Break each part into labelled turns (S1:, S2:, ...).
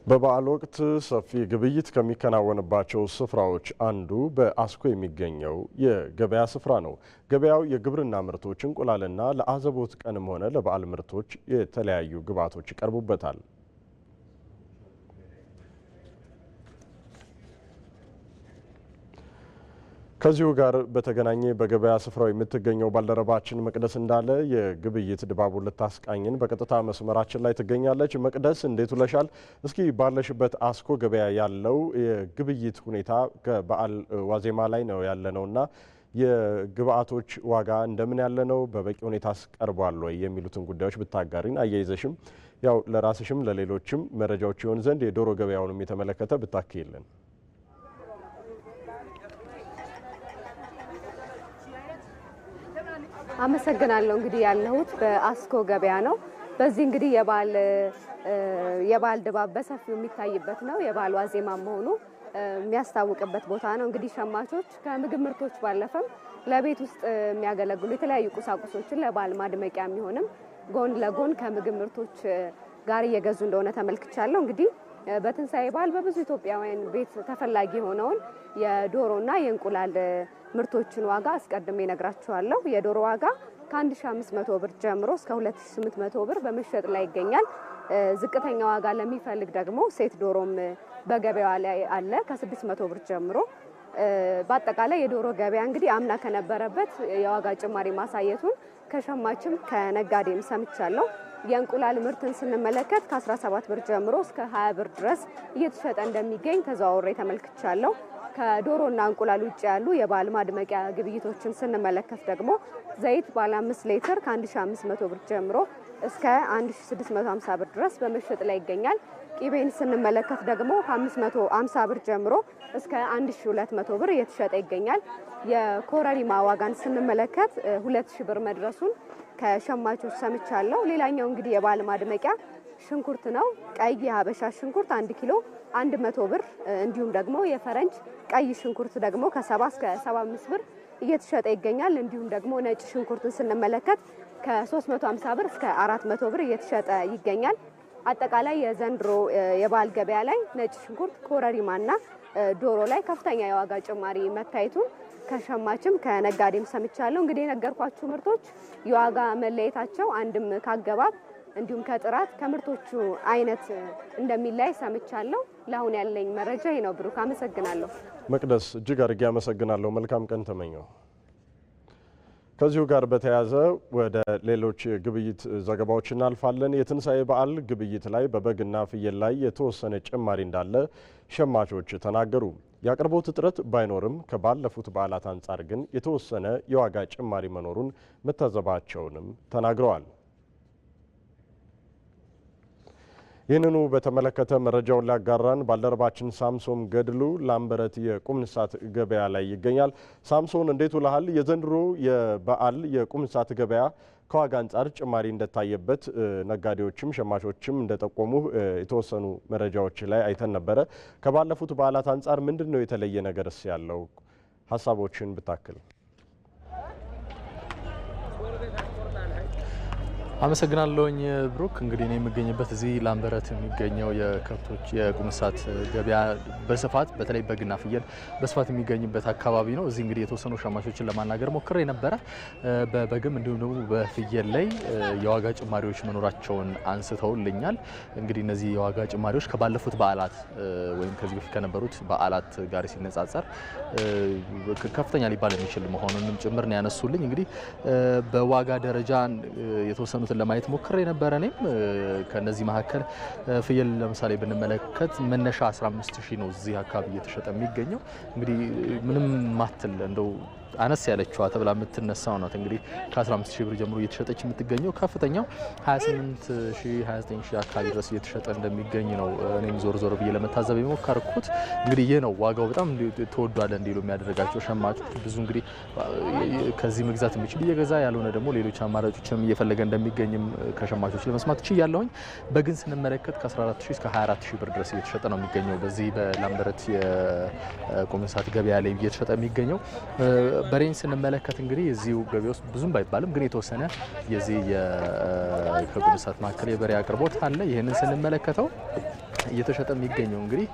S1: በበዓል ወቅት ሰፊ ግብይት ከሚከናወንባቸው ስፍራዎች አንዱ በአስኮ የሚገኘው የገበያ ስፍራ ነው። ገበያው የግብርና ምርቶች፣ እንቁላልና ለአዘቦት ቀንም ሆነ ለበዓል ምርቶች የተለያዩ ግብዓቶች ይቀርቡበታል። ከዚሁ ጋር በተገናኘ በገበያ ስፍራው የምትገኘው ባልደረባችን መቅደስ እንዳለ የግብይት ድባቡን ልታስቃኝን በቀጥታ መስመራችን ላይ ትገኛለች። መቅደስ እንዴት ውለሻል? እስኪ ባለሽበት አስኮ ገበያ ያለው የግብይት ሁኔታ ከበዓል ዋዜማ ላይ ነው ያለነውና የግብአቶች ዋጋ እንደምን ያለ ነው? በበቂ ሁኔታ ቀርቧል ወይ የሚሉትን ጉዳዮች ብታጋሪን፣ አያይዘሽም ያው ለራስሽም ለሌሎችም መረጃዎች ይሆን ዘንድ የዶሮ ገበያውንም የተመለከተ ብታክይልን።
S2: አመሰግናለሁ። እንግዲህ ያለሁት በአስኮ ገበያ ነው። በዚህ እንግዲህ የበዓል ድባብ በሰፊው የሚታይበት ነው። የበዓል ዋዜማ መሆኑ የሚያስታውቅበት ቦታ ነው። እንግዲህ ሸማቾች ከምግብ ምርቶች ባለፈም ለቤት ውስጥ የሚያገለግሉ የተለያዩ ቁሳቁሶችን ለበዓል ማድመቂያ የሚሆንም ጎን ለጎን ከምግብ ምርቶች ጋር እየገዙ እንደሆነ ተመልክቻለሁ። እንግዲህ በትንሳኤ በዓል በብዙ ኢትዮጵያውያን ቤት ተፈላጊ የሆነውን የዶሮና የእንቁላል ምርቶችን ዋጋ አስቀድሜ እነግራችኋለሁ። የዶሮ ዋጋ ከ1500 ብር ጀምሮ እስከ 2800 ብር በመሸጥ ላይ ይገኛል። ዝቅተኛ ዋጋ ለሚፈልግ ደግሞ ሴት ዶሮም በገበያው ላይ አለ ከ600 ብር ጀምሮ። በአጠቃላይ የዶሮ ገበያ እንግዲህ አምና ከነበረበት የዋጋ ጭማሪ ማሳየቱን ከሸማችም ከነጋዴም ሰምቻለሁ። የእንቁላል ምርትን ስንመለከት ከ17 ብር ጀምሮ እስከ 20 ብር ድረስ እየተሸጠ እንደሚገኝ ተዘዋውሬ ተመልክቻለሁ። ከዶሮና እንቁላል ውጭ ያሉ የበዓል ማድመቂያ ግብይቶችን ስንመለከት ደግሞ ዘይት ባለ 5 ሊትር ከ1500 ብር ጀምሮ እስከ 1650 ብር ድረስ በመሸጥ ላይ ይገኛል። ቂቤን ስንመለከት ደግሞ ከ550 ብር ጀምሮ እስከ 1200 ብር እየተሸጠ ይገኛል። የኮረሪማ ዋጋን ስንመለከት 2000 ብር መድረሱን ከሸማቾች ሰምቻለሁ። ሌላኛው እንግዲህ የበዓል ማድመቂያ ሽንኩርት ነው። ቀይ የሀበሻ ሽንኩርት 1 ኪሎ 100 ብር፣ እንዲሁም ደግሞ የፈረንጅ ቀይ ሽንኩርት ደግሞ ከ70 እስከ 75 ብር እየተሸጠ ይገኛል። እንዲሁም ደግሞ ነጭ ሽንኩርትን ስንመለከት ከ350 ብር እስከ 400 ብር እየተሸጠ ይገኛል። አጠቃላይ የዘንድሮ የበዓል ገበያ ላይ ነጭ ሽንኩርት፣ ኮረሪማና ዶሮ ላይ ከፍተኛ የዋጋ ጭማሪ መታየቱን ከሸማችም ከነጋዴም ሰምቻለሁ። እንግዲህ የነገርኳችሁ ምርቶች የዋጋ መለየታቸው አንድም ካገባብ እንዲሁም ከጥራት ከምርቶቹ አይነት እንደሚላይ ሰምቻለሁ። ለአሁን ያለኝ መረጃ ይህ ነው። ብሩክ አመሰግናለሁ።
S1: መቅደስ እጅግ አድርጌ አመሰግናለሁ። መልካም ቀን ተመኘው። ከዚሁ ጋር በተያያዘ ወደ ሌሎች ግብይት ዘገባዎች እናልፋለን። የትንሳኤ በዓል ግብይት ላይ በበግና ፍየል ላይ የተወሰነ ጭማሪ እንዳለ ሸማቾች ተናገሩ። የአቅርቦት እጥረት ባይኖርም ከባለፉት በዓላት አንጻር ግን የተወሰነ የዋጋ ጭማሪ መኖሩን መታዘባቸውንም ተናግረዋል። ይህንኑ በተመለከተ መረጃውን ሊያጋራን ባልደረባችን ሳምሶን ገድሉ ላምበረት የቁም እንስሳት ገበያ ላይ ይገኛል። ሳምሶን እንዴት ውለሃል? የዘንድሮ የበዓል የቁም እንስሳት ገበያ ከዋጋ አንጻር ጭማሪ እንደታየበት ነጋዴዎችም ሸማቾችም እንደጠቆሙ የተወሰኑ መረጃዎች ላይ አይተን ነበረ። ከባለፉት በዓላት አንጻር ምንድን ነው የተለየ ነገርስ ያለው? ሀሳቦችን ብታክል።
S3: አመሰግናለሁኝ ብሩክ። እንግዲህ እኔ የምገኝበት እዚህ ላምበረት የሚገኘው የከብቶች የቁም እንስሳት ገበያ በስፋት በተለይ በግና ፍየል በስፋት የሚገኝበት አካባቢ ነው። እዚህ እንግዲህ የተወሰኑ ሸማቾችን ለማናገር ሞክሬ ነበረ። በበግም እንዲሁም ደግሞ በፍየል ላይ የዋጋ ጭማሪዎች መኖራቸውን አንስተውልኛል። እንግዲህ እነዚህ የዋጋ ጭማሪዎች ከባለፉት በዓላት ወይም ከዚህ በፊት ከነበሩት በዓላት ጋር ሲነጻጸር ከፍተኛ ሊባል የሚችል መሆኑንም ጭምር ነው ያነሱልኝ። እንግዲህ በዋጋ ደረጃ የተወሰኑት ለማየት ሞክሬ ነበረ። እኔም ከነዚህ መካከል ፍየል ለምሳሌ ብንመለከት መነሻ 15000 ነው እዚህ አካባቢ እየተሸጠ የሚገኘው። እንግዲህ ምንም ማትል እንደው አነስ ያለችዋ ተብላ የምትነሳው ናት። እንግዲህ ከ15000 ብር ጀምሮ እየተሸጠች የምትገኘው ከፍተኛው 28000 29000 አካባቢ ድረስ እየተሸጠ እንደሚገኝ ነው እኔም ዞር ዞር ብዬ ለመታዘብ የሞከርኩት። እንግዲህ ይህ ነው ዋጋው በጣም ተወዷል እንዲሉ የሚያደርጋቸው ሸማቾች ብዙ እንግዲህ ከዚህ መግዛት የሚችል እየገዛ ያልሆነ ደግሞ ሌሎች አማራጮችንም እየፈለገ እንደሚገኝም ከሸማቾች ለመስማት ችያለሁኝ። በግን ስንመለከት ከ14000 እስከ 24000 ብር ድረስ እየተሸጠ ነው የሚገኘው በዚህ በላምበረት የቁም እንስሳት ገበያ ላይ እየተሸጠ የሚገኘው። በሬን ስንመለከት እንግዲህ እዚሁ ገበያ ውስጥ ብዙም ባይባልም ግን የተወሰነ የዚህ የቁም እንስሳት ማዕከል የበሬ አቅርቦት አለ። ይህንን ስንመለከተው እየተሸጠ የሚገኘው እንግዲህ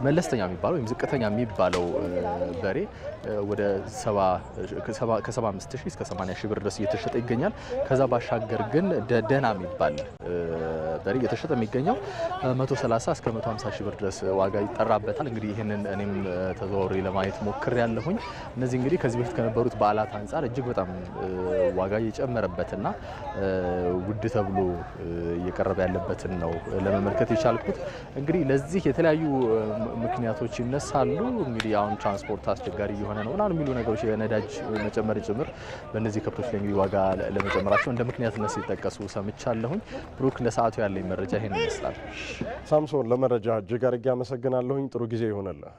S3: መለስተኛ የሚባለው ወይም ዝቅተኛ የሚባለው በሬ ወደ 75 ሺህ እስከ 80 ሺህ ብር ድረስ እየተሸጠ ይገኛል። ከዛ ባሻገር ግን ደህና የሚባል በሬ እየተሸጠ የሚገኘው 130 እስከ 150 ሺህ ብር ድረስ ዋጋ ይጠራበታል። እንግዲህ ይህንን እኔም ተዘዋውሬ ለማየት ሞክሬያለሁኝ። እነዚህ እንግዲህ ከዚህ በፊት ከነበሩት በዓላት አንጻር እጅግ በጣም ዋጋ የጨመረበትና ውድ ተብሎ እየቀረበ ያለበት ነው ለመመልከት የቻልኩት። እንግዲህ ለዚህ የተለያዩ ምክንያቶች ይነሳሉ። እንግዲህ አሁን ትራንስፖርት አስቸጋሪ እየሆነ ነው ምናምን የሚሉ ነገሮች የነዳጅ መጨመር ጭምር በእነዚህ ከብቶች ላይ እንግዲህ ዋጋ ለመጨመራቸው እንደ ምክንያትነት ሲጠቀሱ ሰምቻለሁኝ። ብሩክ ለሰዓቱ ያለኝ መረጃ ይሄን ይመስላል።
S1: ሳምሶን ለመረጃ እጅግ አድርጌ አመሰግናለሁኝ። ጥሩ ጊዜ ይሆነልህ።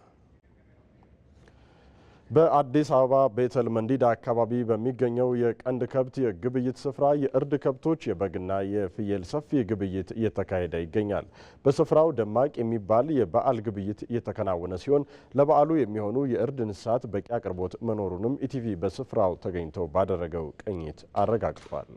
S1: በአዲስ አበባ ቤተል መንዲዳ አካባቢ በሚገኘው የቀንድ ከብት የግብይት ስፍራ የእርድ ከብቶች የበግና የፍየል ሰፊ ግብይት እየተካሄደ ይገኛል። በስፍራው ደማቅ የሚባል የበዓል ግብይት እየተከናወነ ሲሆን ለበዓሉ የሚሆኑ የእርድ እንስሳት በቂ አቅርቦት መኖሩንም ኢቲቪ በስፍራው ተገኝቶ ባደረገው ቅኝት አረጋግጧል።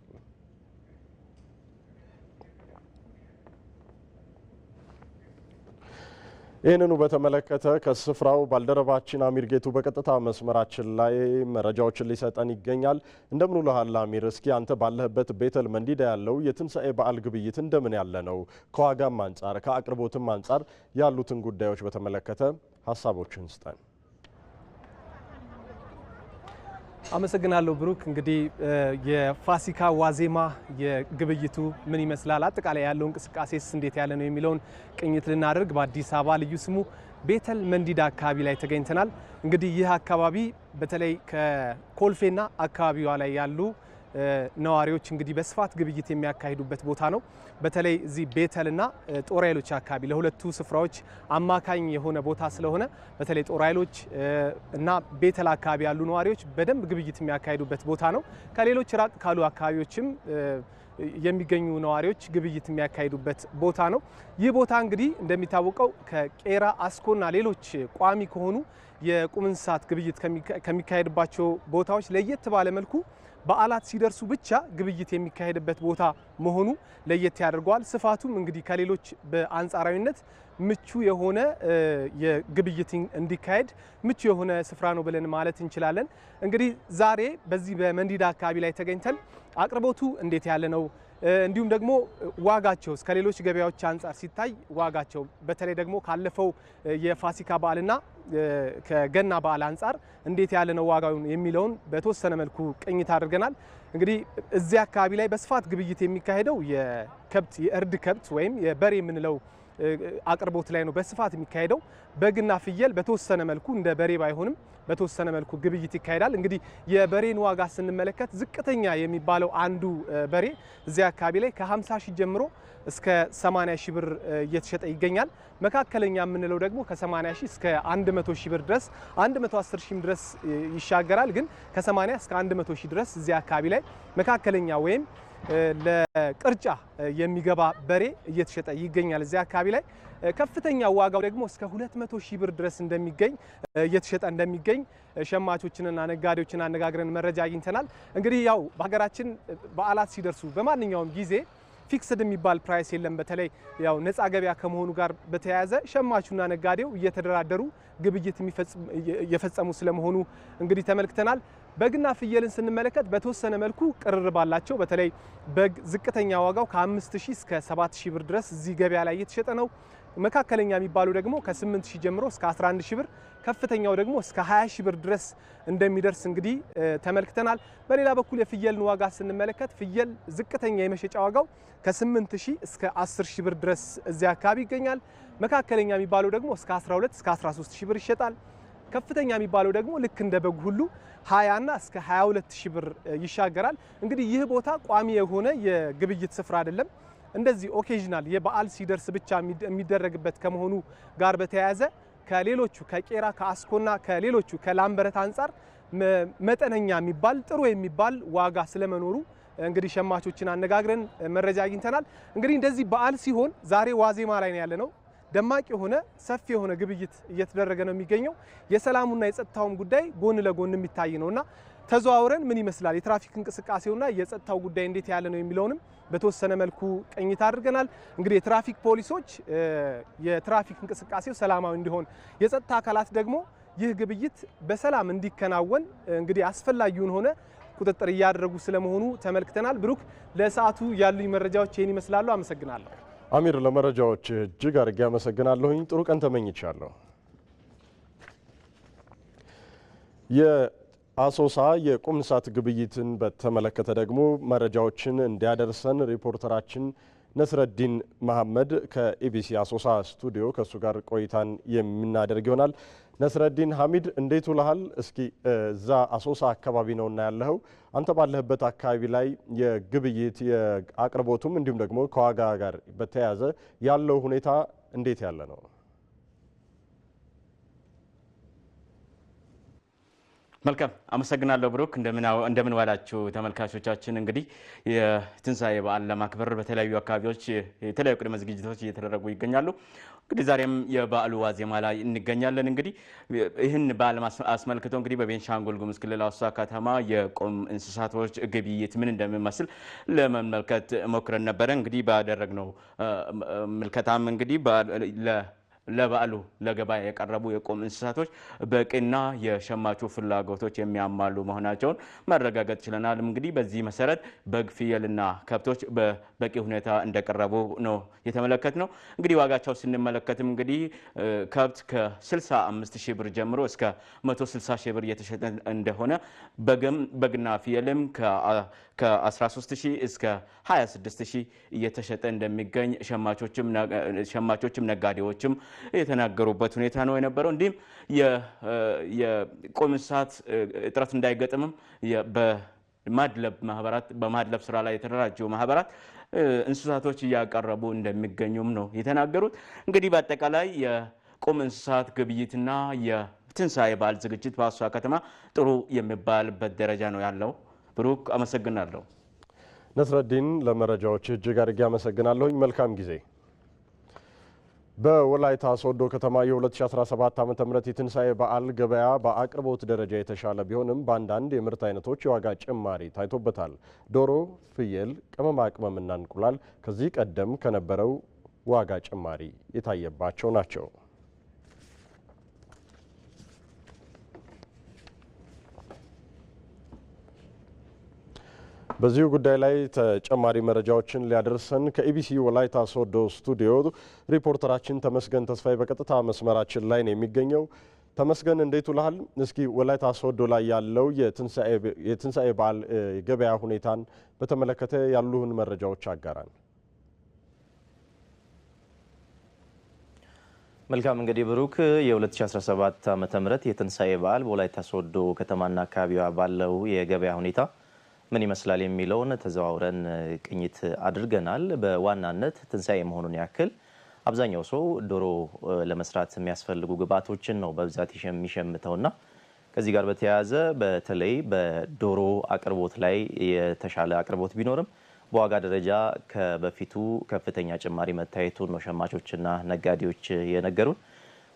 S1: ይህንኑ በተመለከተ ከስፍራው ባልደረባችን አሚር ጌቱ በቀጥታ መስመራችን ላይ መረጃዎችን ሊሰጠን ይገኛል። እንደምን ውለሃል አሚር? እስኪ አንተ ባለህበት ቤተል መንዲዳ ያለው የትንሣኤ በዓል ግብይት እንደምን ያለ ነው? ከዋጋም አንጻር ከአቅርቦትም አንጻር ያሉትን ጉዳዮች በተመለከተ ሀሳቦችን ስጠን።
S4: አመሰግናለሁ ብሩክ። እንግዲህ የፋሲካ ዋዜማ የግብይቱ ምን ይመስላል፣ አጠቃላይ ያለው እንቅስቃሴስ እንዴት ያለ ነው የሚለውን ቅኝት ልናደርግ በአዲስ አበባ ልዩ ስሙ ቤተል መንዲዳ አካባቢ ላይ ተገኝተናል። እንግዲህ ይህ አካባቢ በተለይ ከኮልፌና አካባቢዋ ላይ ያሉ ነዋሪዎች እንግዲህ በስፋት ግብይት የሚያካሂዱበት ቦታ ነው። በተለይ እዚህ ቤተልና ጦር ኃይሎች አካባቢ ለሁለቱ ስፍራዎች አማካኝ የሆነ ቦታ ስለሆነ በተለይ ጦር ኃይሎች እና ቤተል አካባቢ ያሉ ነዋሪዎች በደንብ ግብይት የሚያካሂዱበት ቦታ ነው። ከሌሎች ራቅ ካሉ አካባቢዎችም የሚገኙ ነዋሪዎች ግብይት የሚያካሂዱበት ቦታ ነው። ይህ ቦታ እንግዲህ እንደሚታወቀው ከቄራ አስኮና ሌሎች ቋሚ ከሆኑ የቁም እንስሳት ግብይት ከሚካሄድባቸው ቦታዎች ለየት ባለ መልኩ በዓላት ሲደርሱ ብቻ ግብይት የሚካሄድበት ቦታ መሆኑ ለየት ያደርገዋል። ስፋቱም እንግዲህ ከሌሎች በአንጻራዊነት ምቹ የሆነ የግብይት እንዲካሄድ ምቹ የሆነ ስፍራ ነው ብለን ማለት እንችላለን። እንግዲህ ዛሬ በዚህ በመንዲዳ አካባቢ ላይ ተገኝተን አቅርቦቱ እንዴት ያለ ነው፣ እንዲሁም ደግሞ ዋጋቸው ከሌሎች ገበያዎች አንጻር ሲታይ ዋጋቸው በተለይ ደግሞ ካለፈው የፋሲካ በዓልና ከገና በዓል አንጻር እንዴት ያለ ነው ዋጋውን የሚለውን በተወሰነ መልኩ ቅኝት አድርገናል። እንግዲህ እዚህ አካባቢ ላይ በስፋት ግብይት የሚካሄደው የእርድ ከብት ወይም የበሬ የምንለው አቅርቦት ላይ ነው በስፋት የሚካሄደው። በግና ፍየል በተወሰነ መልኩ እንደ በሬ ባይሆንም በተወሰነ መልኩ ግብይት ይካሄዳል። እንግዲህ የበሬን ዋጋ ስንመለከት ዝቅተኛ የሚባለው አንዱ በሬ እዚህ አካባቢ ላይ ከ50 ሺህ ጀምሮ እስከ 80 ሺህ ብር እየተሸጠ ይገኛል። መካከለኛ የምንለው ደግሞ ከ80 ሺህ እስከ 100 ሺህ ብር ድረስ 110 ሺህ ድረስ ይሻገራል። ግን ከ80 እስከ 100 ሺህ ድረስ እዚህ አካባቢ ላይ መካከለኛ ወይም ለቅርጫ የሚገባ በሬ እየተሸጠ ይገኛል። እዚህ አካባቢ ላይ ከፍተኛ ዋጋው ደግሞ እስከ 200 ሺህ ብር ድረስ እንደሚገኝ እየተሸጠ እንደሚገኝ ሸማቾችንና ነጋዴዎችን አነጋግረን መረጃ አግኝተናል። እንግዲህ ያው በሀገራችን በዓላት ሲደርሱ በማንኛውም ጊዜ ፊክስድ የሚባል ፕራይስ የለም። በተለይ ያው ነፃ ገበያ ከመሆኑ ጋር በተያያዘ ሸማቹና ነጋዴው እየተደራደሩ ግብይት የፈጸሙ ስለመሆኑ እንግዲህ ተመልክተናል። በግና ፍየልን ስንመለከት በተወሰነ መልኩ ቅርርብ አላቸው። በተለይ በግ ዝቅተኛ ዋጋው ከ5000 እስከ 7000 ብር ድረስ እዚህ ገበያ ላይ እየተሸጠ ነው። መካከለኛ የሚባሉ ደግሞ ከ8000 ጀምሮ እስከ 11000 ብር፣ ከፍተኛው ደግሞ እስከ 20000 ብር ድረስ እንደሚደርስ እንግዲህ ተመልክተናል። በሌላ በኩል የፍየልን ዋጋ ስንመለከት ፍየል ዝቅተኛ የመሸጫ ዋጋው ከ8000 እስከ 10000 ብር ድረስ እዚህ አካባቢ ይገኛል። መካከለኛ የሚባለው ደግሞ እስከ 12 እስከ 13000 ብር ይሸጣል። ከፍተኛ የሚባለው ደግሞ ልክ እንደ በግ ሁሉ 20 እና እስከ 22000 ብር ይሻገራል። እንግዲህ ይህ ቦታ ቋሚ የሆነ የግብይት ስፍራ አይደለም። እንደዚህ ኦኬዥናል የበዓል ሲደርስ ብቻ የሚደረግበት ከመሆኑ ጋር በተያያዘ ከሌሎቹ ከቄራ ከአስኮና ከሌሎቹ ከላምበረት አንጻር መጠነኛ የሚባል ጥሩ የሚባል ዋጋ ስለመኖሩ እንግዲህ ሸማቾችን አነጋግረን መረጃ አግኝተናል። እንግዲህ እንደዚህ በዓል ሲሆን ዛሬ ዋዜማ ላይ ነው ያለነው። ደማቅ የሆነ ሰፊ የሆነ ግብይት እየተደረገ ነው የሚገኘው። የሰላሙና የጸጥታውም ጉዳይ ጎን ለጎን የሚታይ ነውና ተዘዋውረን ምን ይመስላል የትራፊክ እንቅስቃሴውና የጸጥታው ጉዳይ እንዴት ያለ ነው የሚለውንም በተወሰነ መልኩ ቅኝት አድርገናል። እንግዲህ የትራፊክ ፖሊሶች የትራፊክ እንቅስቃሴው ሰላማዊ እንዲሆን፣ የጸጥታ አካላት ደግሞ ይህ ግብይት በሰላም እንዲከናወን እንግዲህ አስፈላጊውን ሆነ ቁጥጥር እያደረጉ ስለመሆኑ ተመልክተናል። ብሩክ፣ ለሰዓቱ ያሉኝ መረጃዎች ይህን ይመስላሉ። አመሰግናለሁ።
S1: አሚር፣ ለመረጃዎች እጅግ አድርጌ አመሰግናለሁኝ። ጥሩ ቀን ተመኝቻለሁ። የአሶሳ የቁም እንስሳት ግብይትን በተመለከተ ደግሞ መረጃዎችን እንዲያደርሰን ሪፖርተራችን ነስረዲን መሐመድ ከኢቢሲ አሶሳ ስቱዲዮ ከእሱ ጋር ቆይታን የምናደርግ ይሆናል። ነስረዲን ሐሚድ፣ እንዴት ውለሃል? እስኪ እዛ አሶሳ አካባቢ ነውና ያለኸው፣ አንተ ባለህበት አካባቢ ላይ የግብይት የአቅርቦቱም እንዲሁም ደግሞ ከዋጋ ጋር በተያያዘ ያለው ሁኔታ እንዴት ያለ ነው?
S5: መልካም አመሰግናለሁ ብሩክ። እንደምን ዋላችሁ ተመልካቾቻችን። እንግዲህ የትንሳኤ በዓል ለማክበር በተለያዩ አካባቢዎች የተለያዩ ቅድመ ዝግጅቶች እየተደረጉ ይገኛሉ። እንግዲህ ዛሬም የበዓሉ ዋዜማ ላይ እንገኛለን። እንግዲህ ይህን በዓል አስመልክቶ እንግዲህ በቤንሻንጉል ጉሙዝ ክልል አሶሳ ከተማ የቁም እንስሳቶች ግብይት ምን እንደሚመስል ለመመልከት ሞክረን ነበረ። እንግዲህ ባደረግነው ምልከታም እንግዲህ ለበዓሉ ለገበያ የቀረቡ የቁም እንስሳቶች በቂና የሸማቹ ፍላጎቶች የሚያሟሉ መሆናቸውን ማረጋገጥ ችለናል። እንግዲህ በዚህ መሰረት በግ፣ ፍየልና ከብቶች በበቂ ሁኔታ እንደቀረቡ ነው የተመለከትነው። እንግዲህ ዋጋቸው ስንመለከትም እንግዲህ ከብት ከ65 ሺህ ብር ጀምሮ እስከ 160 ሺህ ብር እየተሸጠ እንደሆነ፣ በግና ፍየልም ከ13 ሺህ እስከ 26 ሺህ እየተሸጠ እንደሚገኝ ሸማቾችም ነጋዴዎችም የተናገሩበት ሁኔታ ነው የነበረው። እንዲሁም የቁም እንስሳት እጥረት እንዳይገጥምም በማድለብ ስራ ላይ የተደራጁ ማህበራት እንስሳቶች እያቀረቡ እንደሚገኙም ነው የተናገሩት። እንግዲህ በአጠቃላይ የቁም እንስሳት ግብይትና የትንሳኤ በዓል ዝግጅት በአሶሳ ከተማ ጥሩ የሚባልበት ደረጃ ነው ያለው። ብሩክ፣ አመሰግናለሁ።
S1: ነስረዲን፣ ለመረጃዎች እጅግ አድርጌ አመሰግናለሁኝ። መልካም ጊዜ። በወላይታ ሶዶ ከተማ የ2017 ዓ.ም የትንሳኤ በዓል ገበያ በአቅርቦት ደረጃ የተሻለ ቢሆንም በአንዳንድ የምርት አይነቶች የዋጋ ጭማሪ ታይቶበታል። ዶሮ፣ ፍየል፣ ቅመማ ቅመምና እንቁላል ከዚህ ቀደም ከነበረው ዋጋ ጭማሪ የታየባቸው ናቸው። በዚሁ ጉዳይ ላይ ተጨማሪ መረጃዎችን ሊያደርሰን ከኢቢሲ ወላይታ ሶዶ ስቱዲዮ ሪፖርተራችን ተመስገን ተስፋዬ በቀጥታ መስመራችን ላይ ነው የሚገኘው። ተመስገን፣ እንዴት ውለሃል? እስኪ ወላይታ ሶዶ ላይ ያለው የትንሳኤ በዓል ገበያ ሁኔታን በተመለከተ ያሉህን መረጃዎች አጋራን።
S6: መልካም። እንግዲህ ብሩክ፣ የ2017 ዓ.ም የትንሳኤ በዓል በወላይታ ሶዶ ከተማና አካባቢዋ ባለው የገበያ ሁኔታ ምን ይመስላል የሚለውን ተዘዋውረን ቅኝት አድርገናል። በዋናነት ትንሳኤ መሆኑን ያክል አብዛኛው ሰው ዶሮ ለመስራት የሚያስፈልጉ ግብዓቶችን ነው በብዛት የሚሸምተውና ከዚህ ጋር በተያያዘ በተለይ በዶሮ አቅርቦት ላይ የተሻለ አቅርቦት ቢኖርም በዋጋ ደረጃ ከበፊቱ ከፍተኛ ጭማሪ መታየቱን ነው ሸማቾችና ነጋዴዎች የነገሩን።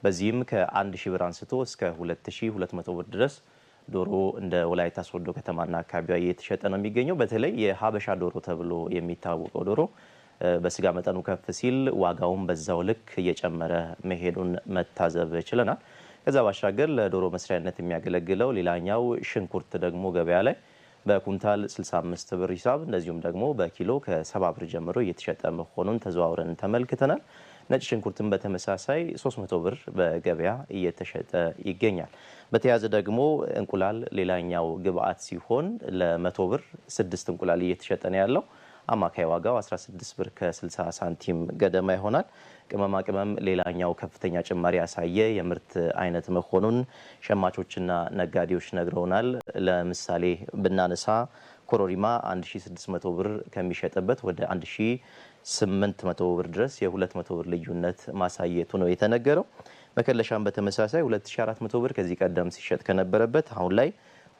S6: በዚህም ከ1000 ብር አንስቶ እስከ 2200 ብር ድረስ ዶሮ እንደ ወላይታ ሶዶ ከተማና አካባቢዋ እየተሸጠ ነው የሚገኘው። በተለይ የሀበሻ ዶሮ ተብሎ የሚታወቀው ዶሮ በስጋ መጠኑ ከፍ ሲል ዋጋውን በዛው ልክ እየጨመረ መሄዱን መታዘብ ችለናል። ከዛ ባሻገር ለዶሮ መስሪያነት የሚያገለግለው ሌላኛው ሽንኩርት ደግሞ ገበያ ላይ በኩንታል 65 ብር ሂሳብ እንደዚሁም ደግሞ በኪሎ ከ70 ብር ጀምሮ እየተሸጠ መሆኑን ተዘዋውረን ተመልክተናል። ነጭ ሽንኩርትን በተመሳሳይ 300 ብር በገበያ እየተሸጠ ይገኛል። በተያያዘ ደግሞ እንቁላል ሌላኛው ግብአት ሲሆን ለ100 ብር 6 እንቁላል እየተሸጠ ነው ያለው። አማካይ ዋጋው 16 ብር ከ60 ሳንቲም ገደማ ይሆናል። ቅመማ ቅመም ሌላኛው ከፍተኛ ጭማሪ ያሳየ የምርት አይነት መሆኑን ሸማቾችና ነጋዴዎች ነግረውናል። ለምሳሌ ብናነሳ ኮሮሪማ 1600 ብር ከሚሸጥበት ወደ 1800 ብር ድረስ የ200 ብር ልዩነት ማሳየቱ ነው የተነገረው። መከለሻም በተመሳሳይ 2400 ብር ከዚህ ቀደም ሲሸጥ ከነበረበት አሁን ላይ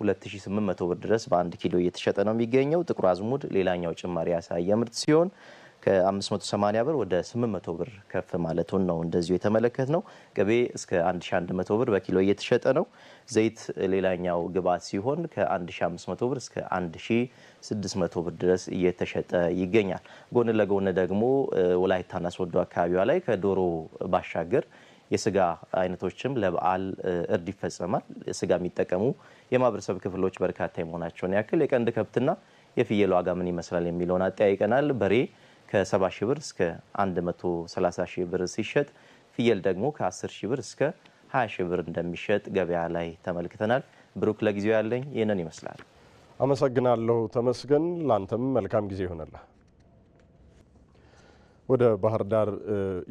S6: 2800 ብር ድረስ በ1 ኪሎ እየተሸጠ ነው የሚገኘው። ጥቁር አዝሙድ ሌላኛው ጭማሪ ያሳየ ምርት ሲሆን ከ580 ብር ወደ 800 ብር ከፍ ማለቱን ነው እንደዚሁ የተመለከት ነው። ቅቤ እስከ 1100 ብር በኪሎ እየተሸጠ ነው። ዘይት ሌላኛው ግብዓት ሲሆን ከ1500 ብር እስከ 1600 ብር ድረስ እየተሸጠ ይገኛል። ጎን ለጎን ደግሞ ወላይታና ሶዶ አካባቢዋ ላይ ከዶሮ ባሻገር የስጋ አይነቶችም ለበዓል እርድ ይፈጸማል። ስጋ የሚጠቀሙ የማህበረሰብ ክፍሎች በርካታ የመሆናቸውን ያክል የቀንድ ከብትና የፍየል ዋጋ ምን ይመስላል የሚለውን አጠያይቀናል። በሬ ከ70 ሺህ ብር እስከ 130 ሺህ ብር ሲሸጥ፣ ፍየል ደግሞ ከ10 ሺህ ብር እስከ 20 ሺህ ብር እንደሚሸጥ ገበያ ላይ ተመልክተናል። ብሩክ፣ ለጊዜው ያለኝ ይህንን ይመስላል።
S1: አመሰግናለሁ ተመስገን። ላንተም መልካም ጊዜ ይሆነልህ። ወደ ባህር ዳር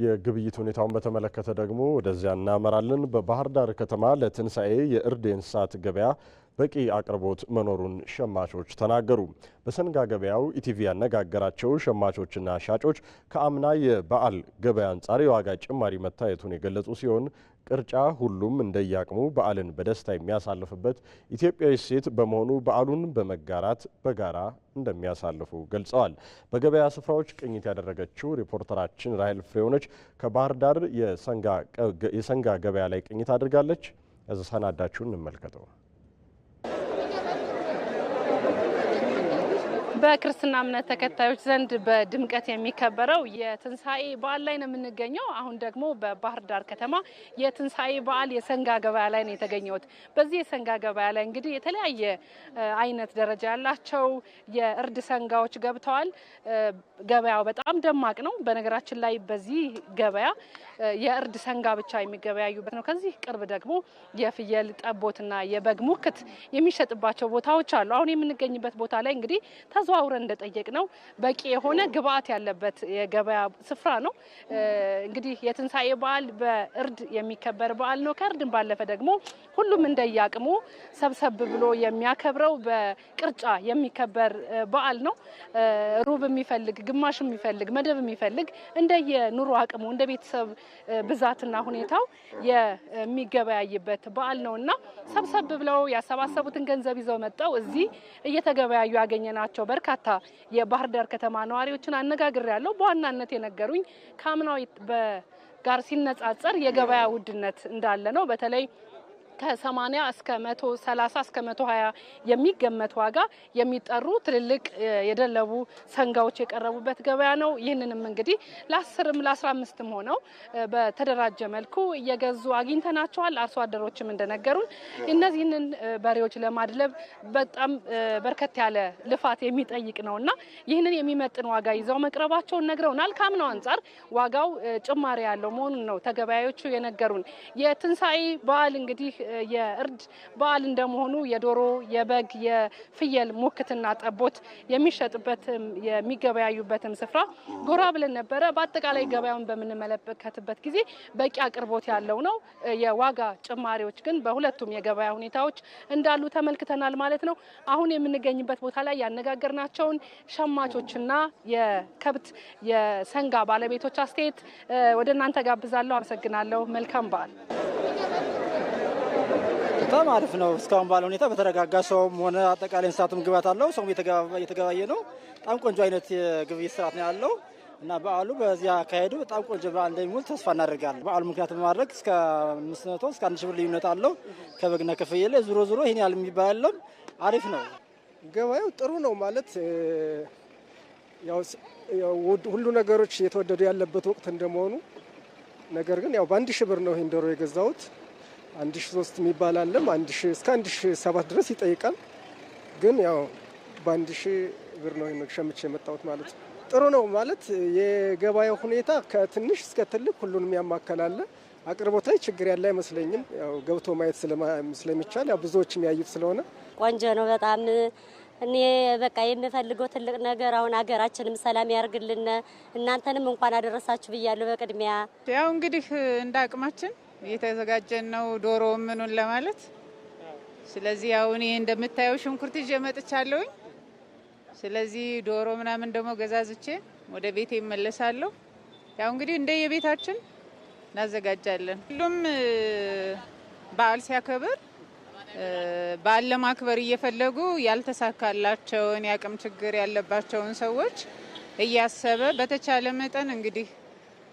S1: የግብይት ሁኔታውን በተመለከተ ደግሞ ወደዚያ እናመራለን። በባህር ዳር ከተማ ለትንሳኤ የእርድ የእንስሳት ገበያ በቂ አቅርቦት መኖሩን ሸማቾች ተናገሩ። በሰንጋ ገበያው ኢቲቪ ያነጋገራቸው ሸማቾችና ሻጮች ከአምና የበዓል ገበያ አንጻር የዋጋ ጭማሪ መታየቱን የገለጹ ሲሆን ቅርጫ ሁሉም እንደያቅሙ በዓልን በደስታ የሚያሳልፍበት ኢትዮጵያዊ እሴት በመሆኑ በዓሉን በመጋራት በጋራ እንደሚያሳልፉ ገልጸዋል። በገበያ ስፍራዎች ቅኝት ያደረገችው ሪፖርተራችን ራሄል ፍሬውነች ከባህር ዳር የሰንጋ ገበያ ላይ ቅኝት አድርጋለች። ያዘሰናዳችሁን እንመልከተው።
S7: በክርስትና እምነት ተከታዮች ዘንድ በድምቀት የሚከበረው የትንሳኤ በዓል ላይ ነው የምንገኘው። አሁን ደግሞ በባህር ዳር ከተማ የትንሳኤ በዓል የሰንጋ ገበያ ላይ ነው የተገኘሁት። በዚህ የሰንጋ ገበያ ላይ እንግዲህ የተለያየ አይነት ደረጃ ያላቸው የእርድ ሰንጋዎች ገብተዋል። ገበያው በጣም ደማቅ ነው። በነገራችን ላይ በዚህ ገበያ የእርድ ሰንጋ ብቻ የሚገበያዩበት ነው። ከዚህ ቅርብ ደግሞ የፍየል ጠቦትና የበግ ሙክት የሚሸጥባቸው ቦታዎች አሉ። አሁን የምንገኝበት ቦታ ላይ እንግዲህ ተዘዋውረን እንደጠየቅ ነው በቂ የሆነ ግብዓት ያለበት የገበያ ስፍራ ነው። እንግዲህ የትንሳኤ በዓል በእርድ የሚከበር በዓል ነው። ከእርድም ባለፈ ደግሞ ሁሉም እንደያቅሙ ሰብሰብ ብሎ የሚያከብረው በቅርጫ የሚከበር በዓል ነው። ሩብ የሚፈልግ፣ ግማሽ የሚፈልግ፣ መደብ የሚፈልግ እንደየኑሮ አቅሙ እንደ ቤተሰብ ብዛትና ሁኔታው የሚገበያይበት በዓል ነው እና ሰብሰብ ብለው ያሰባሰቡትን ገንዘብ ይዘው መጣው እዚህ እየተገበያዩ ያገኘናቸው በርካታ የባህር ዳር ከተማ ነዋሪዎችን አነጋግሬያለሁ። በዋናነት የነገሩኝ ከአምናው ጋር ሲነጻጸር የገበያ ውድነት እንዳለ ነው። በተለይ ከ80 እስከ 130 እስከ 120 የሚገመት ዋጋ የሚጠሩ ትልልቅ የደለቡ ሰንጋዎች የቀረቡበት ገበያ ነው። ይህንንም እንግዲህ ለ10ም ለ15ም ሆነው በተደራጀ መልኩ እየገዙ አግኝተናቸዋል። አርሶ አደሮችም እንደነገሩን እነዚህንን በሬዎች ለማድለብ በጣም በርከት ያለ ልፋት የሚጠይቅ ነውና ይህንን የሚመጥን ዋጋ ይዘው መቅረባቸውን ነግረውናል። ከአምናው አንጻር ዋጋው ጭማሪ ያለው መሆኑን ነው ተገበያዮቹ የነገሩን። የትንሳኤ በዓል እንግዲህ የእርድ በዓል እንደመሆኑ የዶሮ፣ የበግ፣ የፍየል ሙክትና ጠቦት የሚሸጥበት የሚገበያዩበትም ስፍራ ጎራ ብለን ነበረ። በአጠቃላይ ገበያውን በምንመለከትበት ጊዜ በቂ አቅርቦት ያለው ነው። የዋጋ ጭማሪዎች ግን በሁለቱም የገበያ ሁኔታዎች እንዳሉ ተመልክተናል ማለት ነው። አሁን የምንገኝበት ቦታ ላይ ያነጋገርናቸውን ሸማቾችና የከብት የሰንጋ ባለቤቶች አስተያየት ወደ እናንተ ጋብዛለሁ። አመሰግናለሁ። መልካም በዓል።
S8: በጣም አሪፍ ነው። እስካሁን ባለ ሁኔታ በተረጋጋ ሰውም ሆነ አጠቃላይ እንስሳቱም ግባት አለው። ሰውም እየተገባየ ነው። በጣም ቆንጆ አይነት የግብይት ስርዓት ነው ያለው እና በዓሉ በዚያ አካሄዱ በጣም ቆንጆ በዓል እንደሚውል ተስፋ እናደርጋለን። በዓሉ ምክንያት በማድረግ እስከ 500 እስከ 1000 ብር ልዩነት አለው ከበግና ከፍየል። ዙሮ ይህን ያህል የሚባል የለም። አሪፍ ነው።
S9: ገበያው ጥሩ ነው ማለት ያው ሁሉ ነገሮች የተወደዱ ያለበት ወቅት እንደመሆኑ ነገር ግን ያው በ1000 ብር ነው ይሄን ዶሮ የገዛሁት። 1003 የሚባል አለም 1000 እስከ 1007 ድረስ ይጠይቃል። ግን ያው በ1000 ብር ነው ሸምቼ የመጣሁት ማለት ነው። ጥሩ ነው ማለት የገበያው ሁኔታ ከትንሽ እስከ ትልቅ ሁሉንም ያማከላል። አቅርቦት ላይ ችግር ያለ አይመስለኝም። ያው ገብቶ ማየት ስለሚቻል ያው ብዙዎች የሚያዩት ስለሆነ
S10: ቆንጆ ነው በጣም። እኔ በቃ የምፈልገው ትልቅ ነገር አሁን ሀገራችንም ሰላም ያርግልን። እናንተንም እንኳን አደረሳችሁ ብያለሁ በቅድሚያ።
S11: ያው እንግዲህ እንደ አቅማችን እየተዘጋጀን ነው ዶሮ ምኑን ለማለት። ስለዚህ አሁን ይሄ እንደምታየው ሽንኩርት ይዤ መጥቻለሁኝ። ስለዚህ ዶሮ ምናምን ደግሞ ገዛዝቼ ወደ ቤቴ እመለሳለሁ። ያው እንግዲህ እንደየቤታችን እናዘጋጃለን። ሁሉም በዓል ሲያከብር በዓል ለማክበር እየፈለጉ ያልተሳካላቸውን የአቅም ችግር ያለባቸውን ሰዎች እያሰበ በተቻለ መጠን እንግዲህ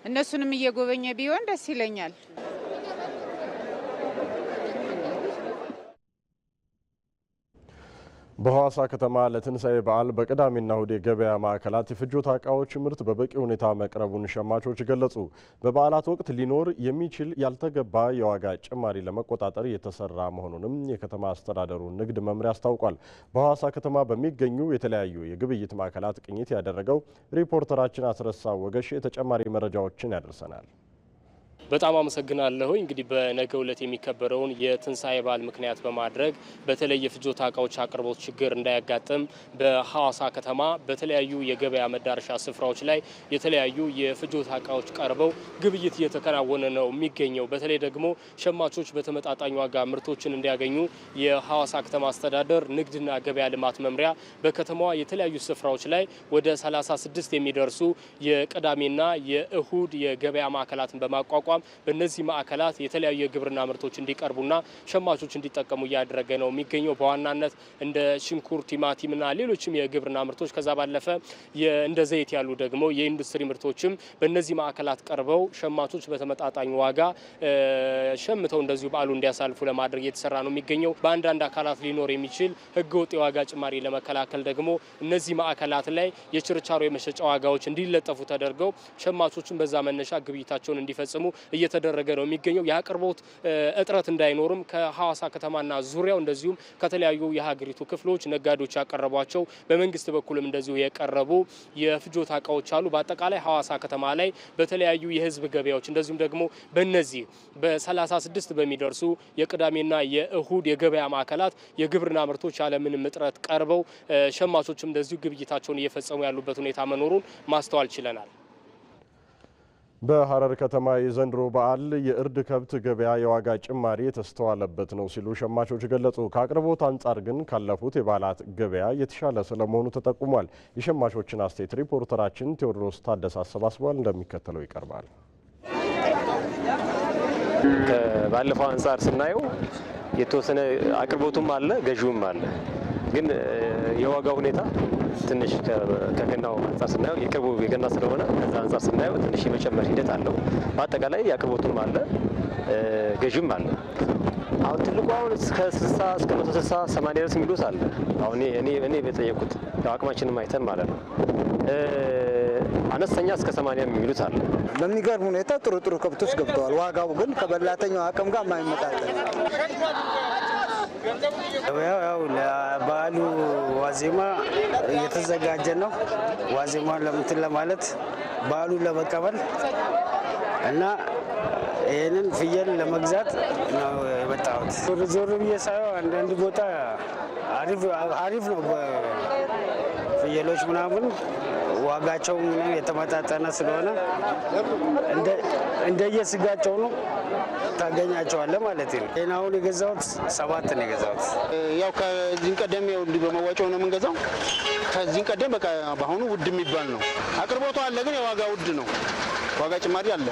S11: እነሱንም እየጎበኘ ቢሆን ደስ ይለኛል።
S1: በሐዋሳ ከተማ ለትንሳኤ በዓል በቅዳሜና እሁድ የገበያ ማዕከላት የፍጆታ ዕቃዎች ምርት በበቂ ሁኔታ መቅረቡን ሸማቾች ገለጹ። በበዓላት ወቅት ሊኖር የሚችል ያልተገባ የዋጋ ጭማሪ ለመቆጣጠር የተሰራ መሆኑንም የከተማ አስተዳደሩ ንግድ መምሪያ አስታውቋል። በሐዋሳ ከተማ በሚገኙ የተለያዩ የግብይት ማዕከላት ቅኝት ያደረገው ሪፖርተራችን አስረሳ ወገሽ ተጨማሪ መረጃዎችን ያደርሰናል።
S12: በጣም አመሰግናለሁ። እንግዲህ በነገው ዕለት የሚከበረውን የትንሳኤ በዓል ምክንያት በማድረግ በተለይ የፍጆታ ዕቃዎች አቅርቦት ችግር እንዳያጋጥም በሐዋሳ ከተማ በተለያዩ የገበያ መዳረሻ ስፍራዎች ላይ የተለያዩ የፍጆታ ዕቃዎች ቀርበው ግብይት እየተከናወነ ነው የሚገኘው። በተለይ ደግሞ ሸማቾች በተመጣጣኝ ዋጋ ምርቶችን እንዲያገኙ የሐዋሳ ከተማ አስተዳደር ንግድና ገበያ ልማት መምሪያ በከተማዋ የተለያዩ ስፍራዎች ላይ ወደ 36 የሚደርሱ የቅዳሜና የእሁድ የገበያ ማዕከላትን በማቋቋም በእነዚህ ማዕከላት የተለያዩ የግብርና ምርቶች እንዲቀርቡና ሸማቾች እንዲጠቀሙ እያደረገ ነው የሚገኘው። በዋናነት እንደ ሽንኩርት፣ ቲማቲምና ሌሎችም የግብርና ምርቶች ከዛ ባለፈ እንደ ዘይት ያሉ ደግሞ የኢንዱስትሪ ምርቶችም በእነዚህ ማዕከላት ቀርበው ሸማቾች በተመጣጣኝ ዋጋ ሸምተው እንደዚሁ በዓሉ እንዲያሳልፉ ለማድረግ እየተሰራ ነው የሚገኘው። በአንዳንድ አካላት ሊኖር የሚችል ህገወጥ የዋጋ ጭማሪ ለመከላከል ደግሞ እነዚህ ማዕከላት ላይ የችርቻሮ የመሸጫ ዋጋዎች እንዲለጠፉ ተደርገው ሸማቾችን በዛ መነሻ ግብይታቸውን እንዲፈጽሙ እየተደረገ ነው የሚገኘው። የአቅርቦት እጥረት እንዳይኖርም ከሐዋሳ ከተማና ዙሪያው እንደዚሁም ከተለያዩ የሀገሪቱ ክፍሎች ነጋዴዎች ያቀረቧቸው በመንግስት በኩልም እንደዚሁ የቀረቡ የፍጆታ ዕቃዎች አሉ። በአጠቃላይ ሐዋሳ ከተማ ላይ በተለያዩ የህዝብ ገበያዎች እንደዚሁም ደግሞ በእነዚህ በ36 በሚደርሱ የቅዳሜና የእሁድ የገበያ ማዕከላት የግብርና ምርቶች ያለምንም እጥረት ቀርበው ሸማቾችም እንደዚሁ ግብይታቸውን እየፈጸሙ ያሉበት ሁኔታ መኖሩን ማስተዋል ችለናል።
S1: በሐረር ከተማ የዘንድሮ በዓል የእርድ ከብት ገበያ የዋጋ ጭማሪ የተስተዋለበት ነው ሲሉ ሸማቾች ገለጹ። ከአቅርቦት አንጻር ግን ካለፉት የበዓላት ገበያ የተሻለ ስለመሆኑ ተጠቁሟል። የሸማቾችን አስተያየት ሪፖርተራችን ቴዎድሮስ ታደሰ አሰባስቧል፣ እንደሚከተለው ይቀርባል።
S13: ከባለፈው አንጻር ስናየው የተወሰነ አቅርቦቱም አለ፣ ገዢውም አለ። ግን የዋጋ ሁኔታ ትንሽ ከገናው አንጻር ስናየው የቅርቡ የገና ስለሆነ ከዛ አንጻር ስናየው ትንሽ የመጨመር ሂደት አለው። በአጠቃላይ ያቅርቦቱም አለ፣ ገዢም አለ። አሁን ትልቁ አሁን እስከ 60 እስከ 160 80 ድረስ የሚሉት አለ። አሁን እኔ በጠየቁት አቅማችንን አይተን ማለት ነው። አነስተኛ እስከ 80 የሚሉት አለ።
S14: በሚገርም ሁኔታ ጥሩ ከብቶች ገብተዋል። ዋጋው ግን ከበላተኛው አቅም ጋር የማይመጣጠን
S15: ያው ለበዓሉ ዋዜማ እየተዘጋጀ ነው። ዋዜማን ለምትን ለማለት በዓሉን ለመቀበል እና ይህንን ፍየል ለመግዛት ነው የመጣሁት። ዞር ብዬ ሳየው አንዳንድ ቦታ አሪፍ ነው። ፍየሎች ምናምን ዋጋቸው የተመጣጠነ ስለሆነ እንደየስጋቸው ነው ታገኛቸዋለህ ማለት ነው። ይሄን አሁን የገዛሁት 7 ነው የገዛሁት።
S16: ያው ከዚህ ቀደም ያው በመዋጮ ነው የምንገዛው። ከዚህ ቀደም በቃ በአሁኑ ውድ የሚባል ነው። አቅርቦቱ አለ፣ ግን የዋጋ ውድ ነው። ዋጋ ጭማሪ አለ።